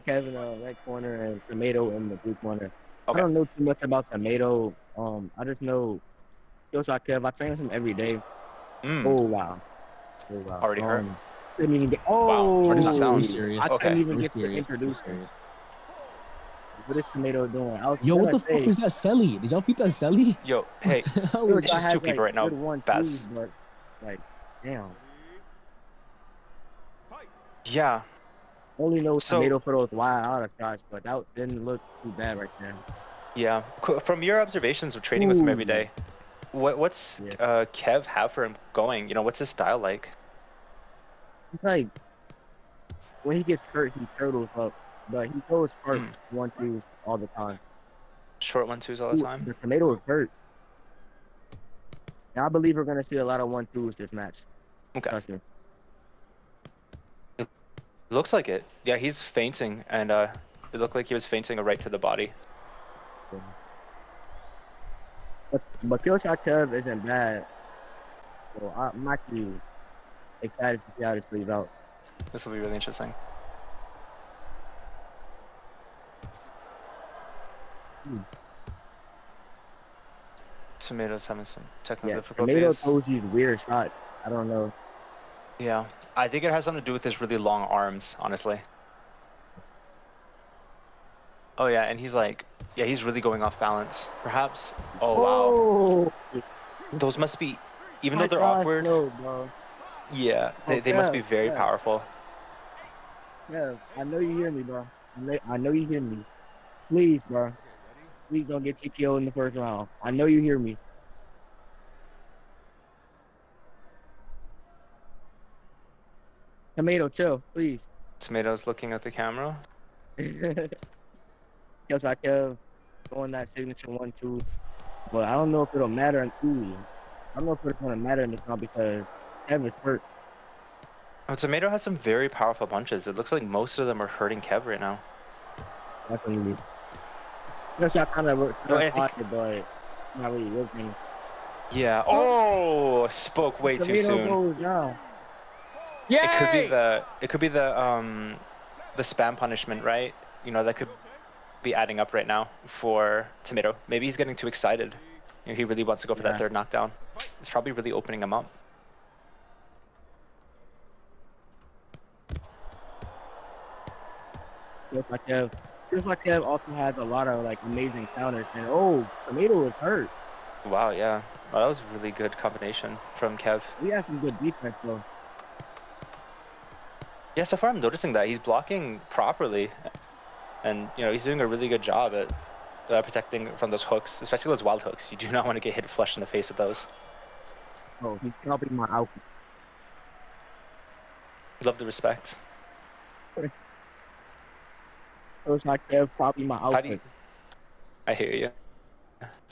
Kev in the red corner and Tomato in the blue corner. Okay. I don't know too much about Tomato. I just know Killshot Kev. I train with him every day. Oh wow. Oh wow. Already hurt. Couldn't even get. Wow. Oh, Knocked down. Serious. I couldn't Okay. even get to introduce him. What is Tomato doing? Yo, what the fuck was that Selly? Did y'all peep that Selly? Yo, hey, It's just two people right now. Bass. But like, damn. Yeah. Only know Tomato for those wild auto shots, but that didn't look too bad right there. Yeah. From your observations of training with him every day, what's Kev have for him going? You know, what's his style like? It's like when he gets hurt, he turtles up, but he throws short 1-2s all the time. Short 1-2s all the time. The Tomato is hurt. Now I believe we're gonna see a lot of 1-2s this match. Okay. Trust me. It looks like it. Yeah, he's fainting, and it looked like he was fainting right to the body. But Killshot Kev isn't bad, so I'm actually excited to see how this plays out. This will be really interesting. Tomato's having some technical difficulties. Tomato throws these weird shots. I don't know. Yeah, I think it has something to do with his really long arms, honestly. Oh yeah, and he's like, yeah, he's really going off balance. Perhaps. Oh wow. Those must be, even though they're awkward. No, bro. Yeah, they must be very powerful. Yeah, I know you hear me, bro. I know you hear me. Please, bro. Please don't get TKO in the first round. I know you hear me. Tomato, chill, please. Tomato's looking at the camera. Killshot Kev going that signature 1-2. But I don't know if it'll matter in I don't know if it's going to matter in this round because Kev is hurt. Oh, Tomato has some very powerful punches. It looks like most of them are hurting Kev right now. Definitely. Killshot kind of worked, but not really working. Yeah. Oh, spoke way too soon. Goes down. Yay! It could be the spam punishment, right? You know, that could be adding up right now for Tomato. Maybe he's getting too excited. You know, he really wants to go for that third knockdown. It's probably really opening him up. Killshot Kev also has a lot of like amazing counters, and Tomato is hurt. Wow, yeah. Well, that was a really good combination from Kev. We have some good defense though. Yeah, so far I'm noticing that he's blocking properly, and you know he's doing a really good job at protecting from those hooks, especially those wild hooks. You do not want to get hit flush in the face with those. Oh, he's copying my outfit. Love the respect. Killshot Kev copying my outfit. I hear you.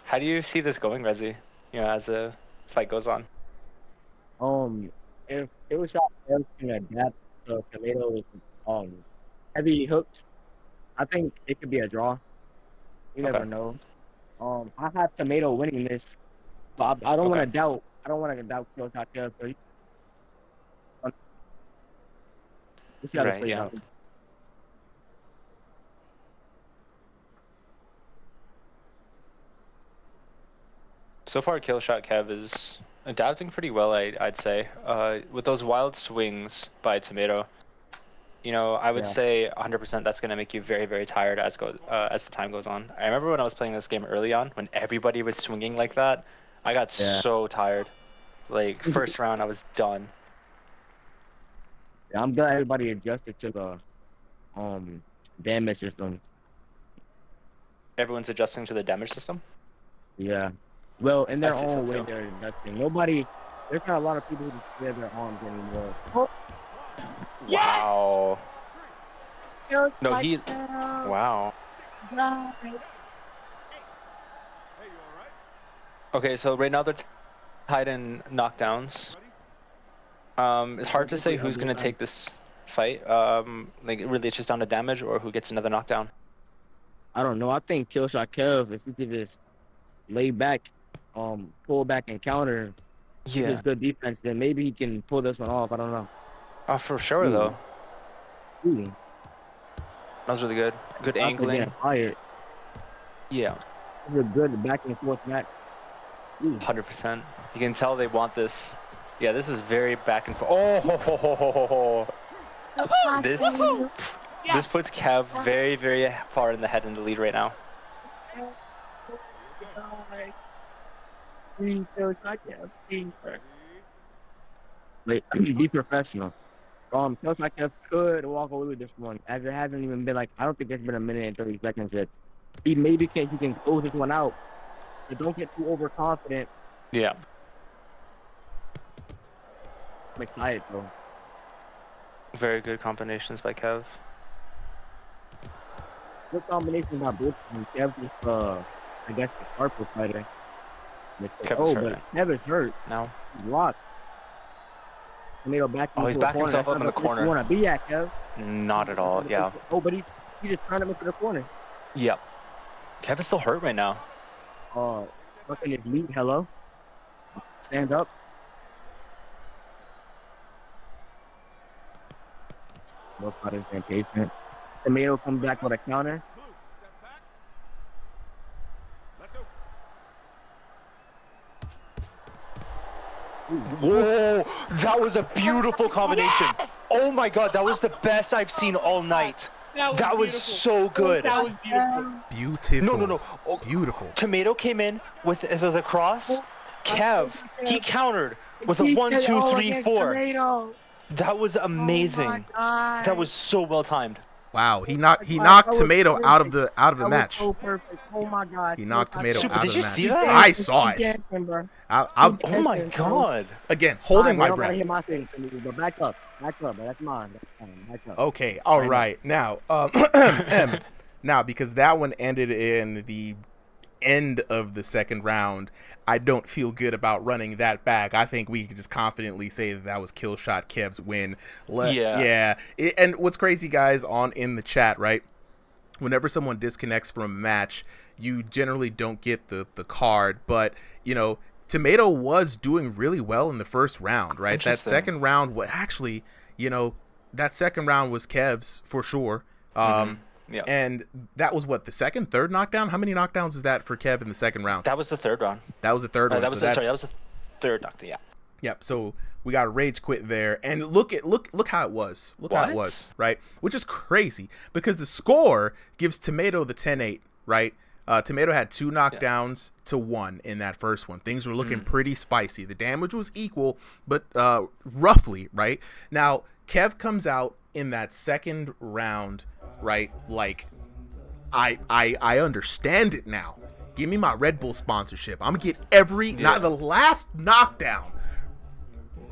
How do you see this going, Rezi? You know, as the fight goes on. If Killshot Kev can adapt to Tomato's heavy hooks, I think it could be a draw. You never know. I have Tomato winning this, but I don't want to doubt. I don't want to doubt Killshot Kev. Let's see how this plays out. So far, Killshot Kev is adapting pretty well, I'd say. With those wild swings by Tomato, you know, I would say 100% that's going to make you very, very tired as the time goes on. I remember when I was playing this game early on, when everybody was swinging like that, I got so tired. Like, first round, I was done. Yeah, I'm glad everybody adjusted to the damage system. Everyone's adjusting to the damage system? Yeah. Well, in their own way, they're adjusting. There's not a lot of people who clear their arms anymore. Oh. Wow. Yes! No, wow. Okay, so right now they're tied in knockdowns. It's hard to say who's going to take this fight. Like, really, it's just down to damage or who gets another knockdown. I don't know. I think Killshot Kev, if he could just lay back, pull back and counter his good defense, then maybe he can pull this one off. I don't know. Oh, for sure, though. That was really good. Good angling. Fired. Yeah. It was a good back and forth match. 100%. You can tell they want this. Yeah, this is very back and forth. Oh, ho, ho, ho, ho, ho, ho. This puts Kev very, very far in the head in the lead right now. Please don't touch it. Wait, be professional. Killshot Kev could walk away with this one, as it hasn't even been like, I don't think it's been a minute and 30 seconds yet. He can close this one out, but don't get too overconfident. Yeah. I'm excited though. Very good combinations by Kev. Good combination by both of them. Kev is, I guess, the sharper fighter. Kev is hurt. But Kev is hurt. No. He's locked. Tomato back. Oh, he's backing himself up in the corner. You want to be at, Kev? Not at all. Yeah. Oh, but he just turned him into the corner. Yep. Kev is still hurt right now. Fucking his meat. Hello. Stand up. Both fighters engagement. Tomato comes back with a counter. Whoa, that was a beautiful combination. Yes! Oh my god, that was the best I've seen all night. That was so good. That was beautiful. Beautiful. No. Oh, beautiful. Tomato came in with a cross. Kev, he countered with a 1, 2, 3, 4. That was amazing. Oh that was so well timed. Wow, he knocked Tomato out of the match. So perfect. Oh my god. He knocked Tomato Super, out of the match. Did you see that? I saw it. Oh my god. Again, holding my breath. But back up. That's mine. Back up. Okay, all right. Now, now because that one ended in the end of the second round, I don't feel good about running that back. I think we can just confidently say that was Killshot Kev's win. Yeah. And what's crazy, guys, in the chat, right? Whenever someone disconnects from a match, you generally don't get the card. But, you know, Tomato was doing really well in the first round, right? That second round, actually, you know, that second round was Kev's for sure. Yeah. And that was what, the second, third knockdown? How many knockdowns is that for Kev in the second round? That was the third round. That was the third one. That was the third knockdown. Yeah. Yep. So we got a rage quit there, and look how it was. How it was, right? Which is crazy because the score gives Tomato the 10-8, right? Tomato had 2 knockdowns to 1 in that first one. Things were looking pretty spicy. The damage was equal, but roughly, right? Now Kev comes out in that second round. Right, like I understand it now. Give me my Red Bull sponsorship. I'm gonna get not the last knockdown.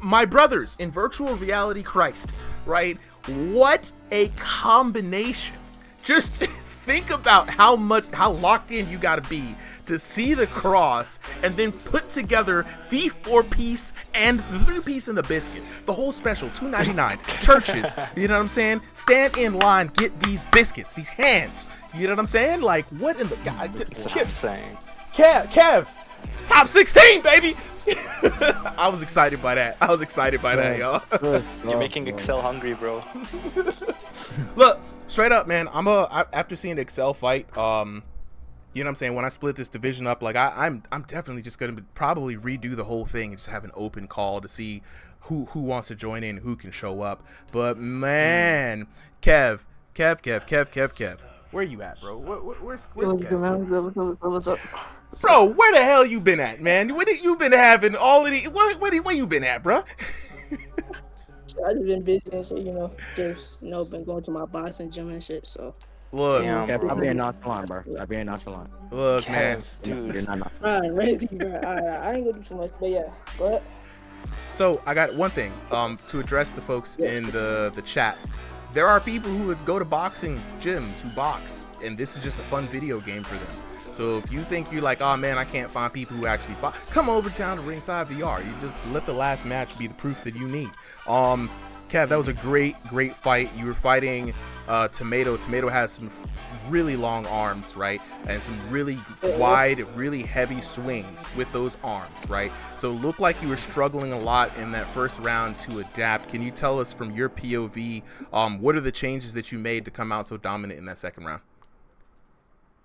My brothers in virtual reality Christ, right? What a combination. Just think about how locked in you gotta be to see the cross and then put together the 4-piece and the 3-piece and the biscuit. The whole special, $2.99. Churches, you know what I'm saying? Stand in line, get these biscuits, these hands. You know what I'm saying? Like, what in the God? Kev, top 16, baby. I was excited by that. Y'all. You're making Excel hungry, bro. Look, straight up, man. After seeing the Excel fight, you know what I'm saying? When I split this division up, like I'm definitely just gonna probably redo the whole thing and just have an open call to see who wants to join in, who can show up. But man, Kev, where you at, bro? Where's Kev? What's up? Bro, where the hell you been at, man? Where you been having all of the? Where you been at, bro? I just been busy and shit, you know, been going to my boxing gym and shit, so. Look, I'm being nonchalant, bro. I'm being nonchalant. Look, man, dude. Alright, ready, bro. Alright, I ain't gonna do too much, but yeah, go ahead. So I got one thing to address the folks in the chat. There are people who would go to boxing gyms who box, and this is just a fun video game for them. So if you think you're like, oh man, I can't find people who actually box, come over down to RIngsideVR. You just let the last match be the proof that you need. Kev, Kev, that was a great fight. You were fighting Tommato. Tommato has some really long arms, right? And some really wide, really heavy swings with those arms, right? So it looked like you were struggling a lot in that first round to adapt. Can you tell us from your POV, what are the changes that you made to come out so dominant in that second round?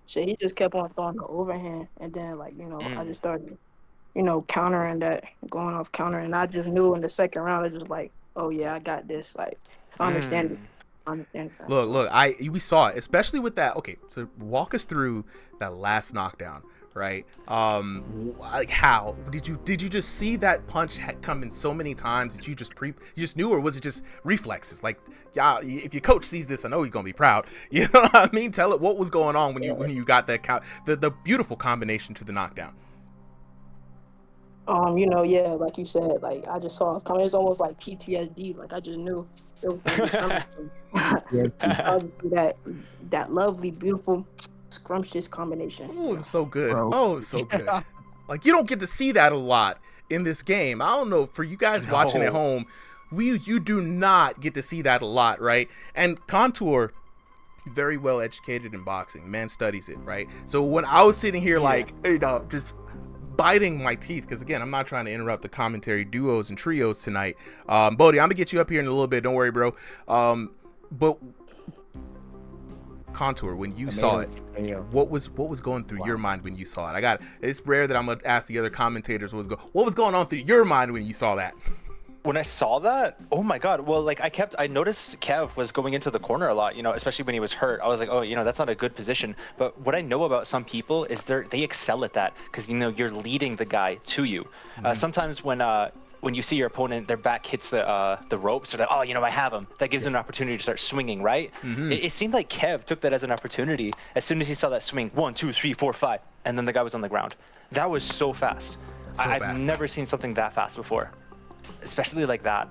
Shit, he just kept on throwing the overhand, and then I just started, countering that, going off counter, and I just knew in the second round, I just like, oh yeah, I got this. Like, I understand it. Look, we saw it, especially with that. Okay, so walk us through that last knockdown, right? Like how did you just see that punch come in so many times that you just knew, or was it just reflexes? Like, yeah, if your coach sees this, I know he's gonna be proud. You know what I mean? Tell it what was going on when you got that the beautiful combination to the knockdown. Yeah, like you said, like I just saw it coming. It's almost like PTSD. Like I just knew it was gonna be coming. that lovely, beautiful, scrumptious combination. Oh, it was so good. Bro. Oh, it was so good. Like, you don't get to see that a lot in this game. I don't know, for you guys watching at home, you do not get to see that a lot, right? And Contour, very well educated in boxing. Man studies it, right? So when I was sitting here like, just biting my teeth, because again, I'm not trying to interrupt the commentary duos and trios tonight. Bodie, I'm gonna get you up here in a little bit, don't worry, bro. But Contour, when you saw it, what was going through your mind when you saw it? It's rare that I'm gonna ask the other commentators what was going on through your mind when you saw that. When I saw that, oh my god. Well, like I noticed Kev was going into the corner a lot, especially when he was hurt. I was like, oh, that's not a good position. But what I know about some people is they excel at that, because you're leading the guy to you. Sometimes when you see your opponent, their back hits the ropes, they're like, oh, I have him. That gives them an opportunity to start swinging, right? It seemed like Kev took that as an opportunity. As soon as he saw that swing, 1, 2, 3, 4, 5, and then the guy was on the ground. That was so fast. I've never seen something that fast before, especially like that.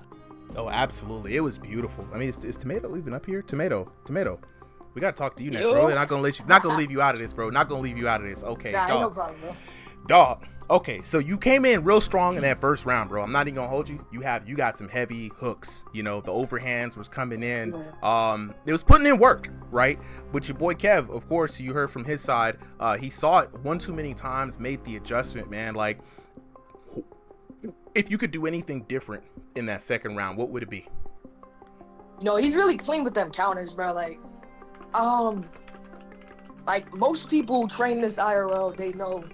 Oh, absolutely. It was beautiful. I mean, is Tommato even up here? Tommato. We gotta talk to you next, bro. We're not gonna leave you out of this, bro. Not gonna leave you out of this. Okay, nah, dog. Ain't no problem, bro. Dog. Okay, so you came in real strong in that first round, bro. I'm not even gonna hold you. You got some heavy hooks. The overhands was coming in. It was putting in work, right? But your boy Kev, of course, you heard from his side. He saw it one too many times, made the adjustment, man. Like, if you could do anything different in that second round, what would it be? He's really clean with them counters, bro. Like most people who train this IRL, they know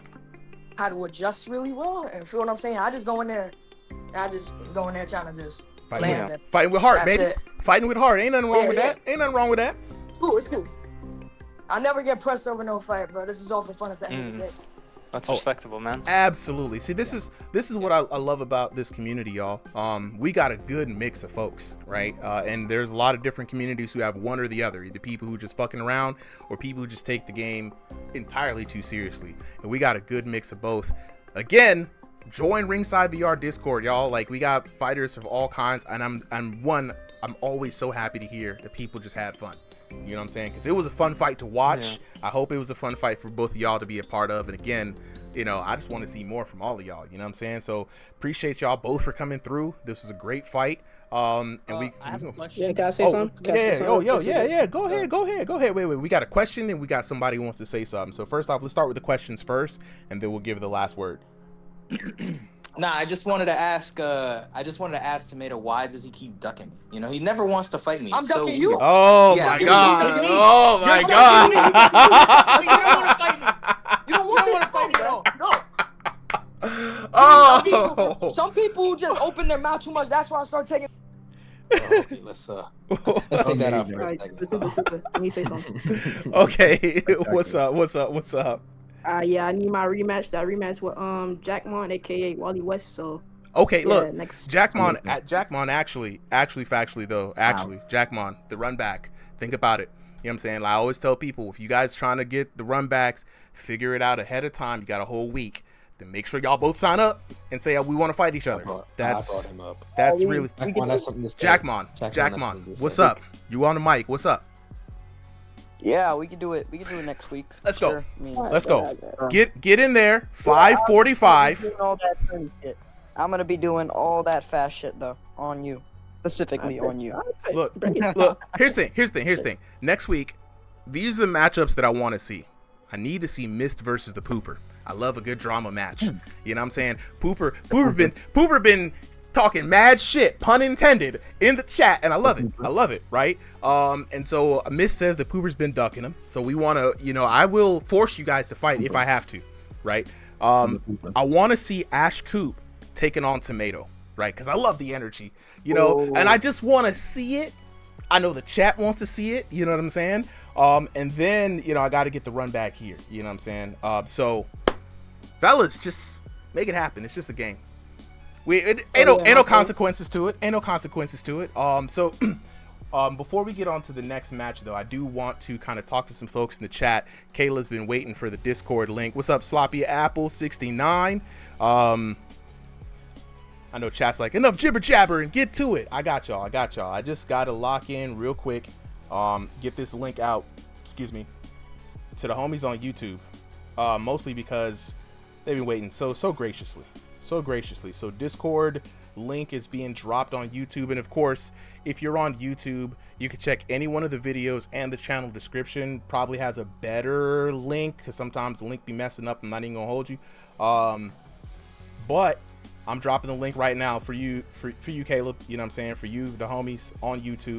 how to adjust really well. And feel what I'm saying? I just go in there trying to just fighting with heart, baby. Fighting with heart. Ain't nothing wrong with that. Ain't nothing wrong with that. It's cool. I never get pressed over no fight, bro. This is all for fun at the end of the day. That's respectable, man. Absolutely. See, this is what I love about this community, y'all. We got a good mix of folks, right? And there's a lot of different communities who have one or the other, either people who just fucking around or people who just take the game entirely too seriously. And we got a good mix of both. Again, join RIngsideVR Discord, y'all. Like, we got fighters of all kinds, and I'm always so happy to hear that people just had fun. You know what I'm saying? Because it was a fun fight to watch. Yeah. I hope it was a fun fight for both of y'all to be a part of. And again, I just want to see more from all of y'all. You know what I'm saying? So appreciate y'all both for coming through. This was a great fight. And I have a question. Yeah, can I say something? Yeah. Go ahead. Wait. We got a question and we got somebody who wants to say something. So first off, let's start with the questions first, and then we'll give the last word. Nah, I just wanted to ask Tommato, why does he keep ducking me? He never wants to fight me. I'm ducking you. Oh my god. Oh my god. You don't want to fight me. You don't want to fight me at all. No. Oh. Some people just open their mouth too much. That's why I start taking. Okay, let's take that out for a second. Let me say something. Okay. What's up? Yeah, I need my rematch. That rematch with Jackmon, aka Wally West. So okay, yeah, look, next Jackmon actually, Jackmon, the run back. Think about it. You know what I'm saying? I always tell people, if you guys trying to get the run backs, figure it out ahead of time. You got a whole week. Then make sure y'all both sign up and say we want to fight each other. I brought him up. That's really Jackmon. What's up? You on the mic? What's up? Yeah, we can do it. We can do it next week. Let's go. Let's go. Get in there. 5:45. I'm gonna be doing all that fast shit though on you. Specifically on you. Look. Here's the thing. Next week, these are the matchups that I want to see. I need to see Mist versus the Pooper. I love a good drama match. You know what I'm saying? Pooper been talking mad shit, pun intended, in the chat, and I love it. I love it, right? And so Mist says that Pooper's been ducking him. So we want to, I will force you guys to fight if I have to, right? I want to see Ash Coop taking on Tommato, right? Because I love the energy, and I just want to see it. I know the chat wants to see it, you know what I'm saying? And then, I got to get the run back here, you know what I'm saying? So, fellas, just make it happen. It's just a game. Ain't no consequences to it. Ain't no consequences to it. So, before we get on to the next match, though, I do want to kind of talk to some folks in the chat. Kayla's been waiting for the Discord link. What's up, Sloppy Apple 69? I know chat's like, enough jibber jabber and get to it. I got y'all. I just got to lock in real quick. Get this link out, to the homies on YouTube. Mostly because they've been waiting so graciously. So Discord link is being dropped on YouTube. And of course, if you're on YouTube, you can check any one of the videos, and the channel description probably has a better link, because sometimes the link be messing up. I'm not even gonna hold you. But I'm dropping the link right now for you, Caleb, you know what I'm saying, for you, the homies on YouTube.